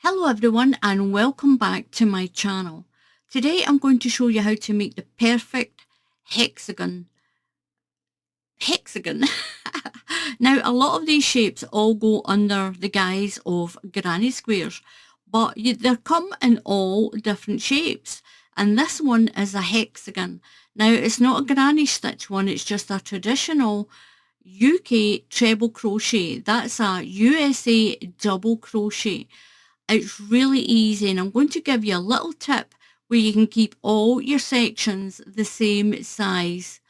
Hello everyone and welcome back to my channel. Today I'm going to show you how to make the perfect hexagon. Now a lot of these shapes all go under the guise of granny squares, but they come in all different shapes, and this one is a hexagon. Now it's not a granny stitch one, it's just a traditional UK treble crochet. That's a USA double crochet. It's really easy, and I'm going to give you a little tip where you can keep all your sections the same size.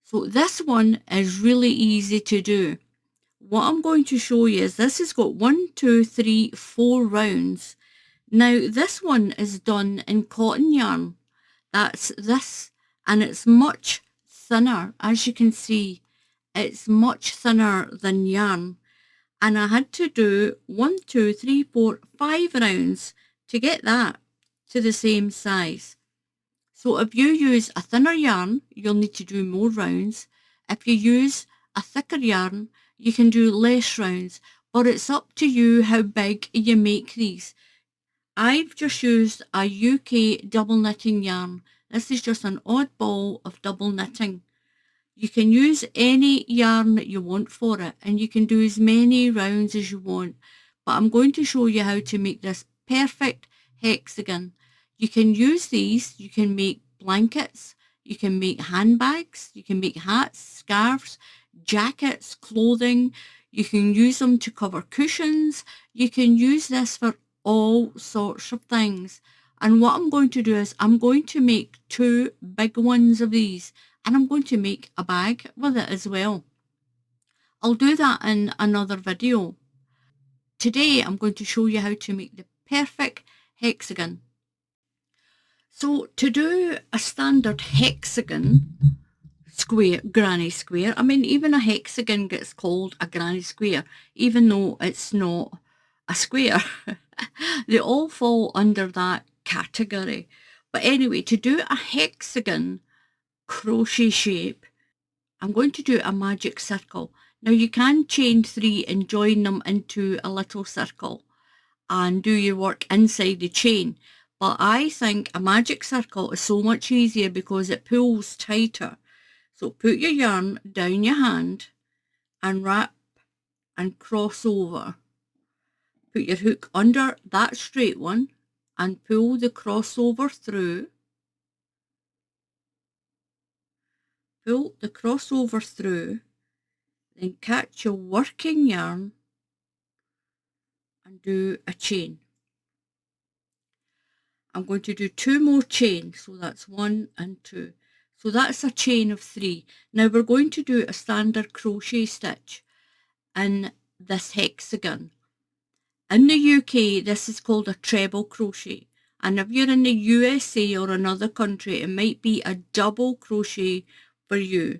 So this one is really easy to do. What I'm going to show you is this has got 4 rounds. Now this one is done in cotton yarn. That's this, and it's much thinner. As you can see, it's much thinner than yarn. And I had to do 5 rounds to get that to the same size. So if you use a thinner yarn, you'll need to do more rounds. If you use a thicker yarn, you can do less rounds, but it's up to you how big you make these. I've just used a UK double knitting yarn. This is just an odd ball of double knitting. You can use any yarn that you want for it, and you can do as many rounds as you want, but I'm going to show you how to make this perfect hexagon. You can use these, you can make blankets, you can make handbags, you can make hats, scarves, jackets, clothing. You can use them to cover cushions. You can use this for all sorts of things. And what I'm going to do is I'm going to make 2 big ones of these, and I'm going to make a bag with it as well. I'll do that in another video. Today I'm going to show you how to make the perfect hexagon. So to do a standard hexagon square, granny square, I mean even a hexagon gets called a granny square even though it's not a square. They all fall under that category. But anyway, to do a hexagon crochet shape, I'm going to do a magic circle. Now you can chain 3 and join them into a little circle and do your work inside the chain, but I think a magic circle is so much easier because it pulls tighter. So put your yarn down your hand and wrap and cross over. Put your hook under that straight one and pull the crossover through. Pull the crossover through, then catch your working yarn and do a chain. I'm going to do 2 more chains, so that's 1 and 2. So that's a chain of 3. Now we're going to do a standard crochet stitch in this hexagon. In the UK, this is called a treble crochet, and if you're in the USA or another country, it might be a double crochet for you.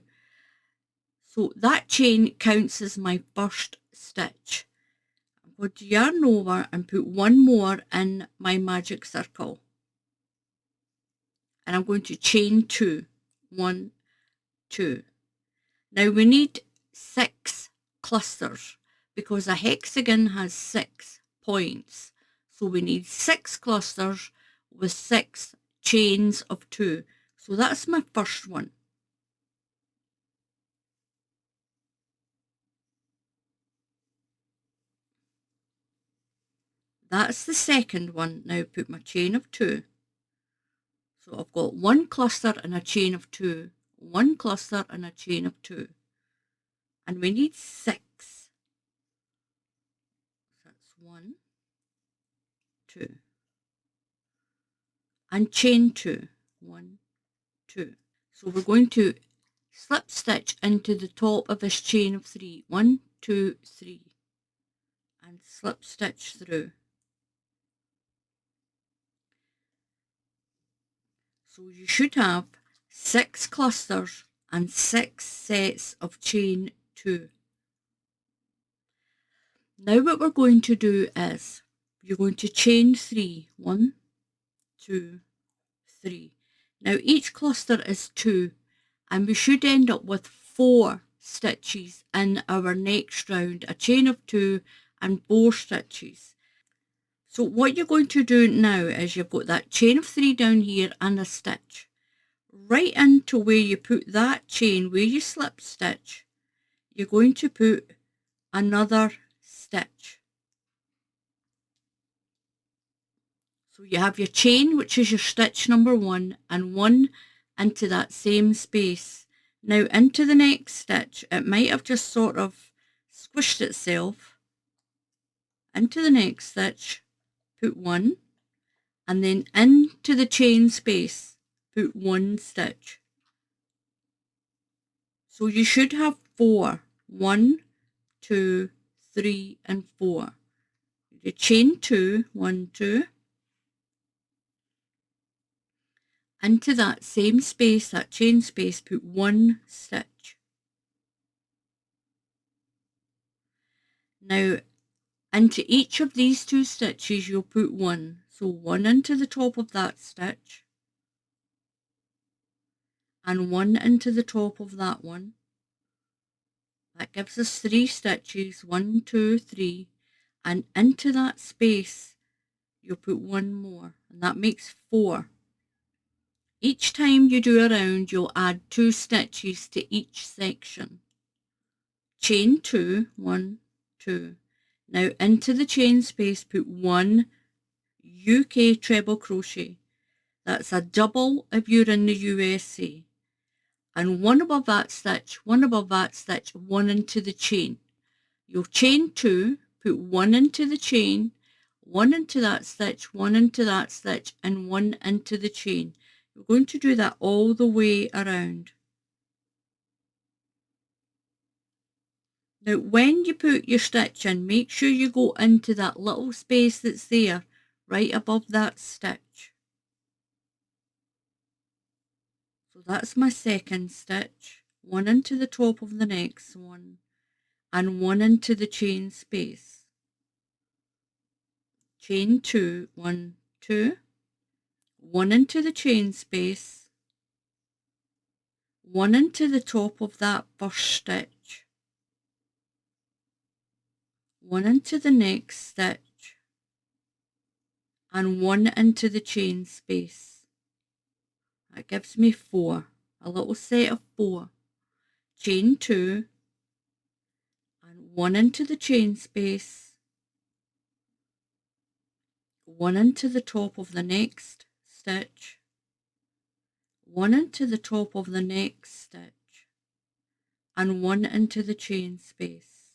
So that chain counts as my first stitch. I'm going to yarn over and put 1 more in my magic circle, and I'm going to chain 2. 1, 2. Now we need 6 clusters because a hexagon has 6 points. So we need 6 clusters with 6 chains of 2. So that's my first one. That's the second one. Now put my chain of 2. So I've got 1 cluster and a chain of 2, 1 cluster and a chain of 2. And we need 6. That's 1, 2. And chain 2, 1, 2. So we're going to slip stitch into the top of this chain of 3. 1, 2, 3. And slip stitch through. So you should have 6 clusters and 6 sets of chain 2. Now what we're going to do is you're going to chain 3. 1, 2, 3. Now each cluster is 2, and we should end up with 4 stitches in our next round, a chain of 2 and 4 stitches. So what you're going to do now is you've got that chain of 3 down here and a stitch. Right into where you put that chain, where you slip stitch, you're going to put another stitch. So you have your chain, which is your stitch number 1, and 1 into that same space. Now into the next stitch, it might have just sort of squished itself. Into the next stitch, put 1, and then into the chain space, put 1 stitch. So you should have 4. 1, 2, 3, and 4. You chain 2, 1, 2. Into that same space, that chain space, put 1 stitch. Now, into each of these 2 stitches, you'll put 1. So 1 into the top of that stitch, and 1 into the top of that one. That gives us 3 stitches, 1, 2, 3, and into that space, you'll put 1 more, and that makes 4. Each time you do a round, you'll add 2 stitches to each section. Chain 2, 1, 2. Now into the chain space, put 1 UK treble crochet. That's a double if you're in the USA. And 1 above that stitch, 1 above that stitch, 1 into the chain. You'll chain 2, put 1 into the chain, 1 into that stitch, 1 into that stitch, and 1 into the chain. You're going to do that all the way around. Now when you put your stitch in, make sure you go into that little space that's there, right above that stitch. So that's my second stitch, 1 into the top of the next one, and 1 into the chain space. Chain 2, 1, 2, 1 into the chain space, 1 into the top of that first stitch, 1 into the next stitch, and 1 into the chain space. That gives me 4, a little set of 4. Chain 2, and 1 into the chain space, 1 into the top of the next stitch, 1 into the top of the next stitch, and 1 into the chain space.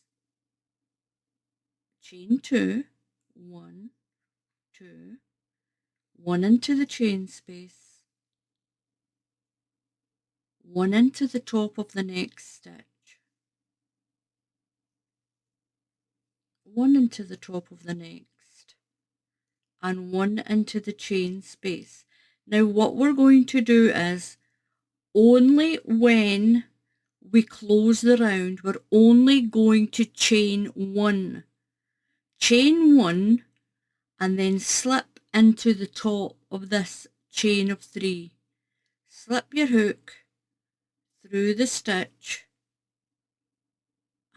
Chain 2, 1, 2, 1 into the chain space, 1 into the top of the next stitch, 1 into the top of the next, and 1 into the chain space. Now what we're going to do is, only when we close the round, we're only going to chain 1. Chain 1 and then slip into the top of this chain of 3. Slip your hook through the stitch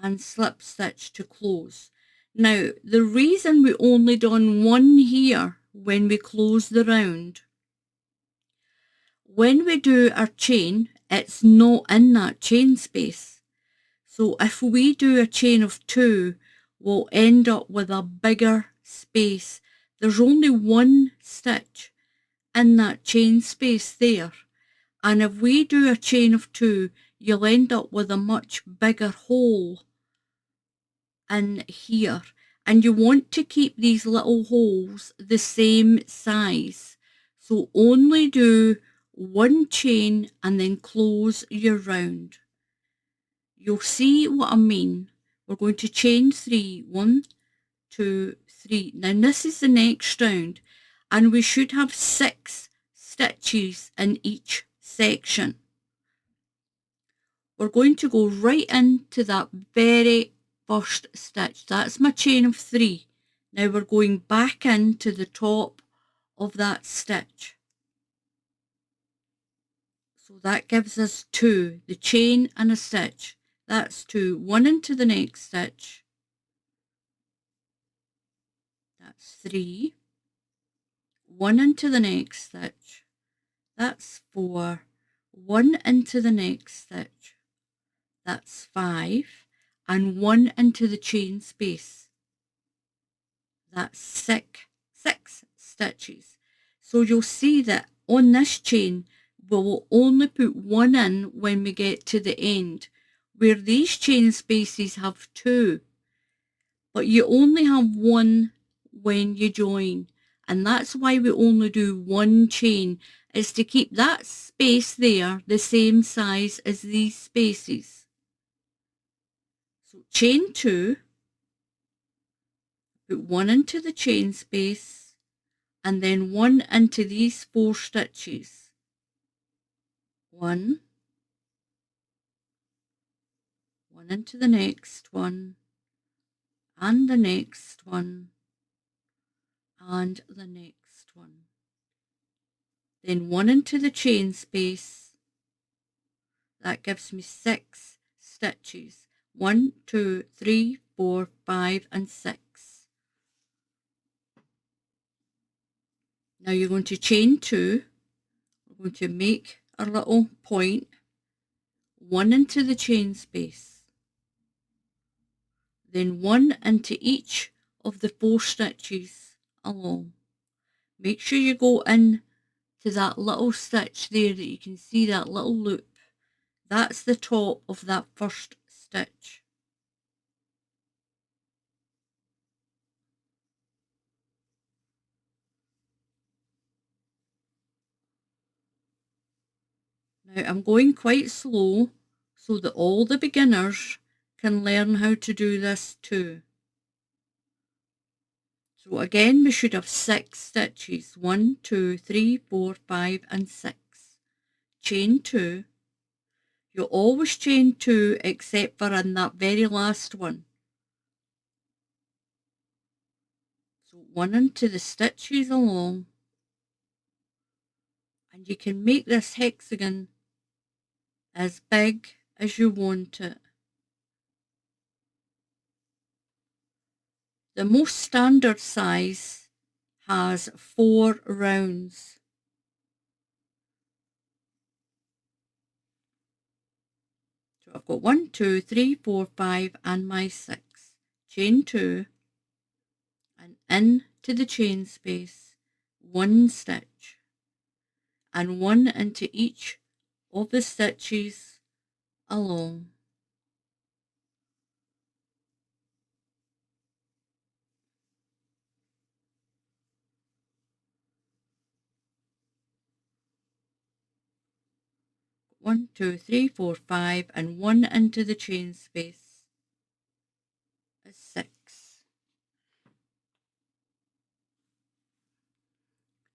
and slip stitch to close. Now the reason we only done 1 here when we close the round, when we do our chain, it's not in that chain space. So if we do a chain of 2, we'll end up with a bigger space. There's only 1 stitch in that chain space there. And if we do a chain of 2, you'll end up with a much bigger hole in here. And you want to keep these little holes the same size. So only do 1 chain and then close your round. You'll see what I mean. We're going to chain 3, 1, 2, 3. Now this is the next round, and we should have 6 stitches in each section. We're going to go right into that very first stitch. That's my chain of 3. Now we're going back into the top of that stitch. So that gives us 2, the chain and a stitch. That's 2, 1 into the next stitch. that's 3, 1 into the next stitch, that's 4, 1 into the next stitch, that's 5, and 1 into the chain space, that's 6 stitches. So you'll see that on this chain we will only put 1 in when we get to the end, where these chain spaces have 2, but you only have 1 when you join, and that's why we only do 1 chain, is to keep that space there the same size as these spaces. So chain 2, put 1 into the chain space, and then 1 into these 4 stitches. 1, 1 into the next one, and the next one, and the next one. Then 1 into the chain space. That gives me 6 stitches. 1, 2, 3, 4, 5, and 6. Now you're going to chain 2. We're going to make a little point. 1 into the chain space. Then 1 into each of the 4 stitches along. Make sure you go in to that little stitch there that you can see that little loop. That's the top of that first stitch. Now I'm going quite slow so that all the beginners can learn how to do this too. So again we should have 6 stitches. 1, 2, 3, 4, 5 and 6. Chain 2. You'll always chain 2 except for in that very last one. So 1 into the stitches along, and you can make this hexagon as big as you want it. The most standard size has 4 rounds. So I've got 1, 2, 3, 4, 5 and my 6. Chain 2 and into the chain space 1 stitch and 1 into each of the stitches along. One, 2, 3, 4, 5 and 1 into the chain space is 6.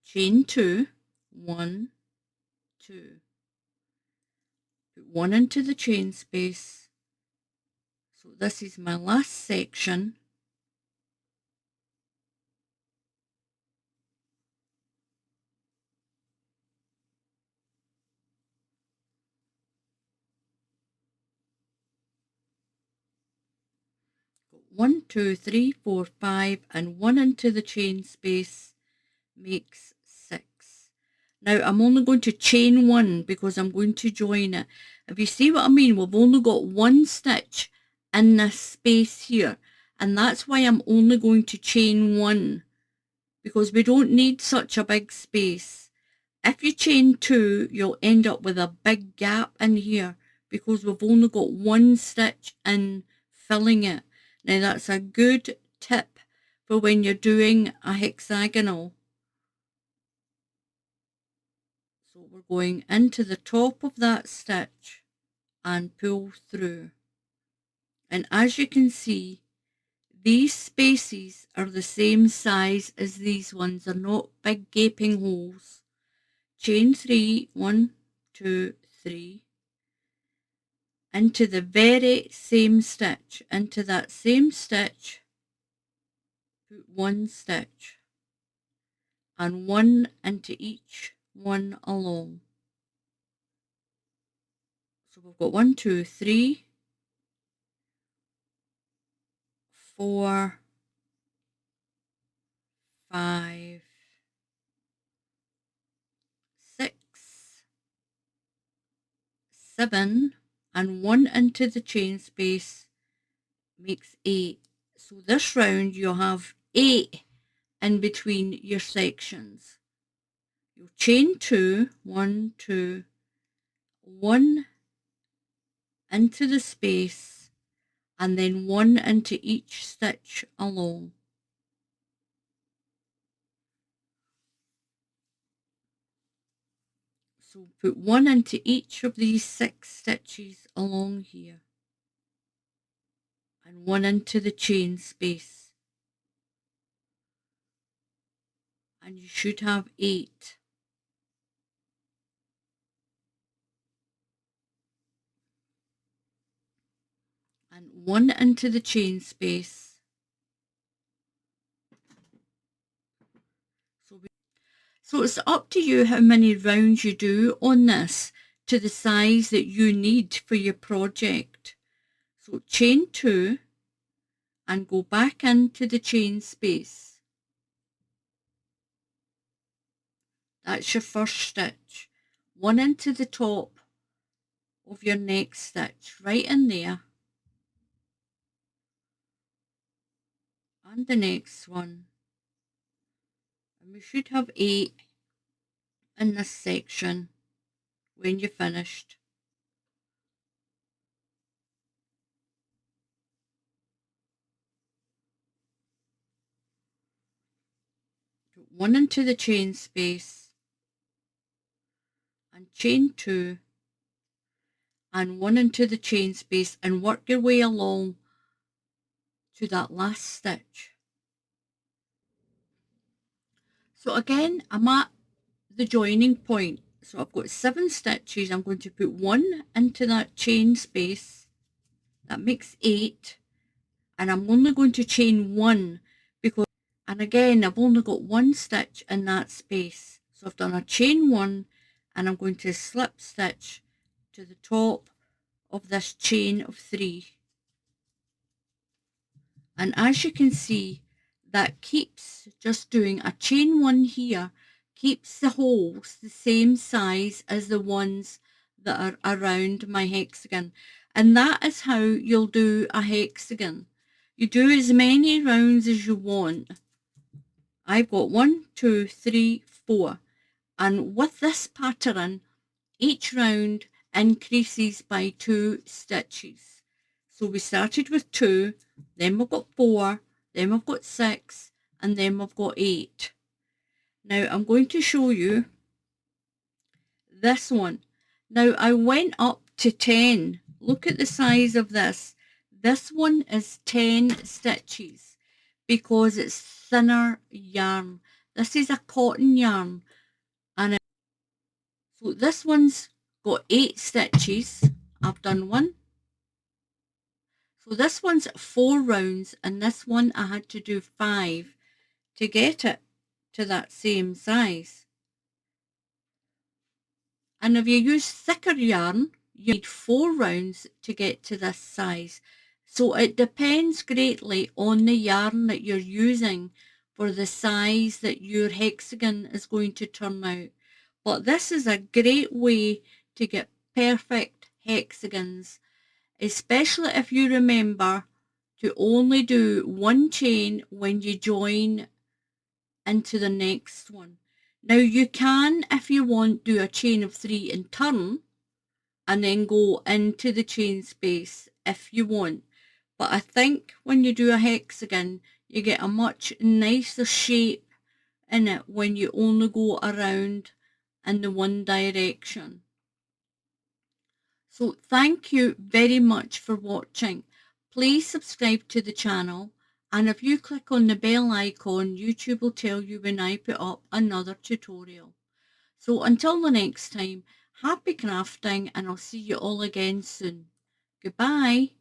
Chain 2, 1, 2. Put 1 into the chain space. So this is my last section. Got 1, 2, 3, 4, 5 and 1 into the chain space makes 6. Now I'm only going to chain 1 because I'm going to join it. If you see what I mean, we've only got 1 stitch in this space here, and that's why I'm only going to chain 1, because we don't need such a big space. If you chain 2, you'll end up with a big gap in here because we've only got 1 stitch in filling it. Now that's a good tip for when you're doing a hexagonal. So we're going into the top of that stitch and pull through. And as you can see, these spaces are the same size as these ones. They're not big gaping holes. Chain 3, 1, 2, 3, into the very same stitch. Into that same stitch, put 1 stitch and 1 into each one along. So we've got 1, 2, 3, 4, 5, 6, 7, and 1 into the chain space makes 8. So this round you'll have 8 in between your sections. You'll chain 2, 1, 2, 1 into the space, and then 1 into each stitch along. So put 1 into each of these 6 stitches along here, and 1 into the chain space, and you should have 8. And 1 into the chain space. So it's up to you how many rounds you do on this to the size that you need for your project. So chain 2 and go back into the chain space. That's your first stitch. 1 into the top of your next stitch, right in there. And the next one. And we should have 8 in this section when you're finished. Put 1 into the chain space and chain 2 and 1 into the chain space, and work your way along to that last stitch. So again, I'm at the joining point. So I've got 7 stitches. I'm going to put 1 into that chain space. That makes 8. And I'm only going to chain 1 because, and again, I've only got 1 stitch in that space. So I've done a chain 1 and I'm going to slip stitch to the top of this chain of 3. And as you can see, that keeps just doing a chain 1 here, keeps the holes the same size as the ones that are around my hexagon. And that is how you'll do a hexagon. You do as many rounds as you want. I've got 1, 2, 3, 4. And with this pattern, each round increases by 2 stitches. So we started with 2, then we've got 4, then we've got 6, and then we've got 8. Now I'm going to show you this one. Now I went up to 10. Look at the size of this. This one is 10 stitches because it's thinner yarn. This is a cotton yarn, and so this one's got 8 stitches. I've done 1. So this one's 4 rounds, and this one I had to do 5 to get it to that same size. And if you use thicker yarn, you need 4 rounds to get to this size. So it depends greatly on the yarn that you're using for the size that your hexagon is going to turn out. But this is a great way to get perfect hexagons, especially if you remember to only do 1 chain when you join into the next one. Now you can, if you want, do a chain of 3 and turn and then go into the chain space if you want. But I think when you do a hexagon, you get a much nicer shape in it when you only go around in the one direction. So thank you very much for watching. Please subscribe to the channel, and if you click on the bell icon, YouTube will tell you when I put up another tutorial. So until the next time, happy crafting, and I'll see you all again soon. Goodbye.